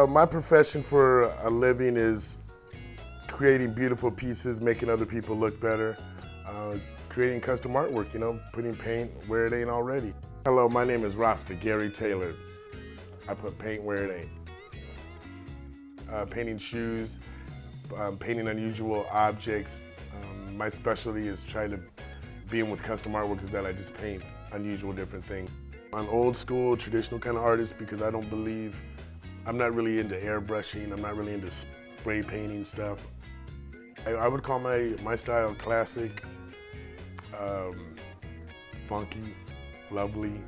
My profession for a living is creating beautiful pieces, making other people look better, creating custom artwork, putting paint where it ain't already. Hello, my name is Rasta Geary Taylor. I put paint where it ain't. Painting shoes, painting unusual objects. My specialty is trying to being with custom artwork is that I just paint unusual different things. I'm old school, traditional kind of artist because I'm not really into airbrushing, I'm not really into spray painting stuff. I would call my style classic, funky, lovely,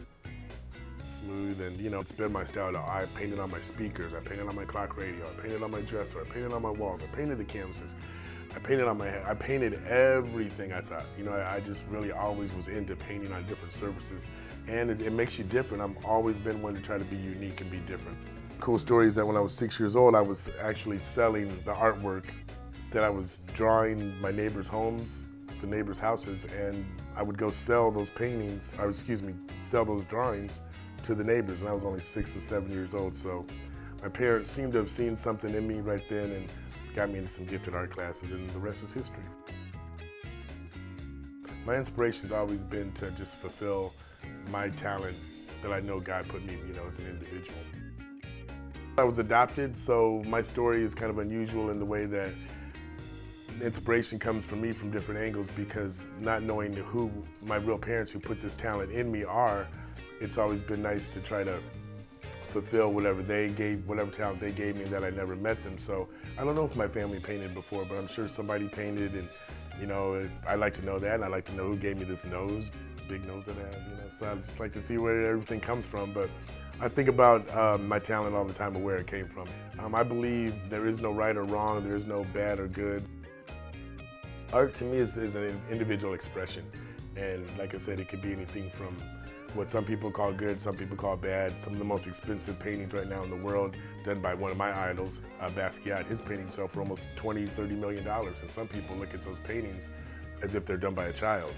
smooth, and it's been my style. I painted on my speakers, I painted on my clock radio, I painted on my dresser, I painted on my walls, I painted the canvases, I painted on my head, I painted everything I thought. I just really always was into painting on different surfaces, and it makes you different. I've always been one to try to be unique and be different. Cool story is that when I was 6 years old, I was actually selling the artwork that I was drawing my neighbors' homes, the neighbors' houses, and I would go sell those paintings, or sell those drawings to the neighbors, and I was only 6 or 7 years old, so my parents seemed to have seen something in me right then and got me into some gifted art classes, and the rest is history. My inspiration's always been to just fulfill my talent that I know God put me, as an individual. I was adopted, so my story is kind of unusual in the way that inspiration comes from me from different angles, because not knowing who my real parents who put this talent in me are, it's always been nice to try to fulfill whatever talent they gave me that I never met them. So I don't know if my family painted before, but I'm sure somebody painted, and I like to know that, and I like to know who gave me this nose, big nose that I have, so I just like to see where everything comes from. But I think about my talent all the time and where it came from. I believe there is no right or wrong, there is no bad or good. Art to me is an individual expression, and like I said, it could be anything from what some people call good, some people call bad. Some of the most expensive paintings right now in the world done by one of my idols, Basquiat. His paintings sell for almost $20, $30 million, and some people look at those paintings as if they're done by a child.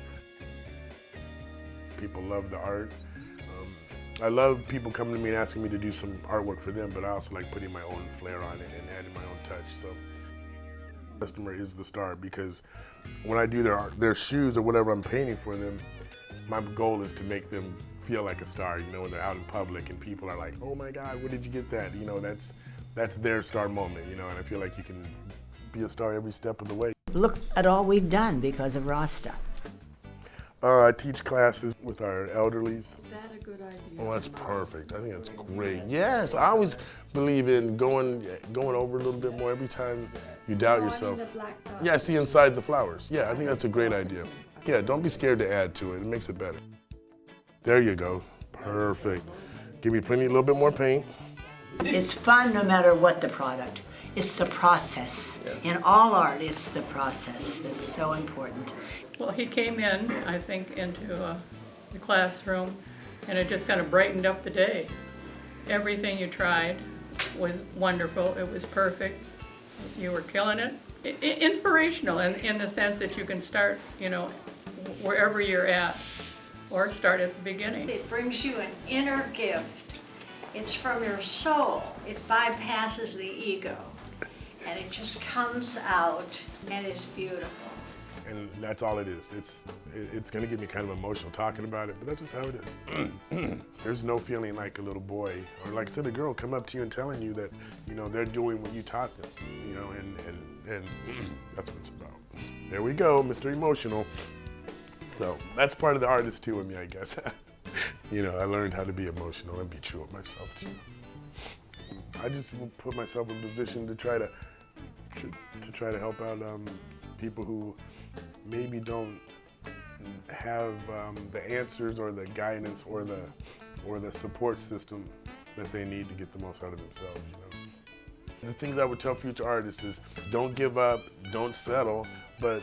People love the art. I love people coming to me and asking me to do some artwork for them, but I also like putting my own flair on it and adding my own touch. So the customer is the star, because when I do their shoes or whatever I'm painting for them, my goal is to make them feel like a star, when they're out in public and people are like, oh my God, where did you get that? That's their star moment, and I feel like you can be a star every step of the way. Look at all we've done because of Rasta. I teach classes with our elderlies. Is that a good idea? Oh, that's perfect. I think that's great. Yes, I always believe in going over a little bit more every time you doubt yourself. Yeah, see inside the flowers. Yeah, I think that's a great idea. Yeah, don't be scared to add to it. It makes it better. There you go. Perfect. Give me a little bit more paint. It's fun no matter what the product. It's the process. In all art, it's the process that's so important. Well, he came in, I think, into the classroom, and it just kind of brightened up the day. Everything you tried was wonderful. It was perfect. You were killing it. Inspirational in the sense that you can start, wherever you're at, or start at the beginning. It brings you an inner gift. It's from your soul. It bypasses the ego, and it just comes out and is beautiful. And that's all it is. It's gonna get me kind of emotional talking about it, but that's just how it is. There's no feeling like a little boy, or like I said, a girl come up to you and telling you that, they're doing what you taught them, and that's what it's about. There we go, Mr. Emotional. So that's part of the artist too in me, I guess. I learned how to be emotional and be true with myself too. I just put myself in a position to try to help out people who maybe don't have the answers or the guidance or the support system that they need to get the most out of themselves. The things I would tell future artists is don't give up, don't settle, but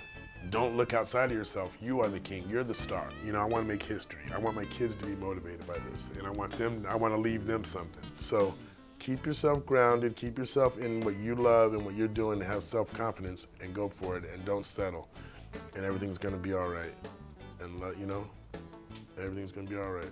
don't look outside of yourself. You are the king, you're the star. I want to make history. I want my kids to be motivated by this, and I want to leave them something. So keep yourself grounded, keep yourself in what you love and what you're doing, to have self-confidence, and go for it, and don't settle. And everything's gonna be all right. And everything's gonna be all right.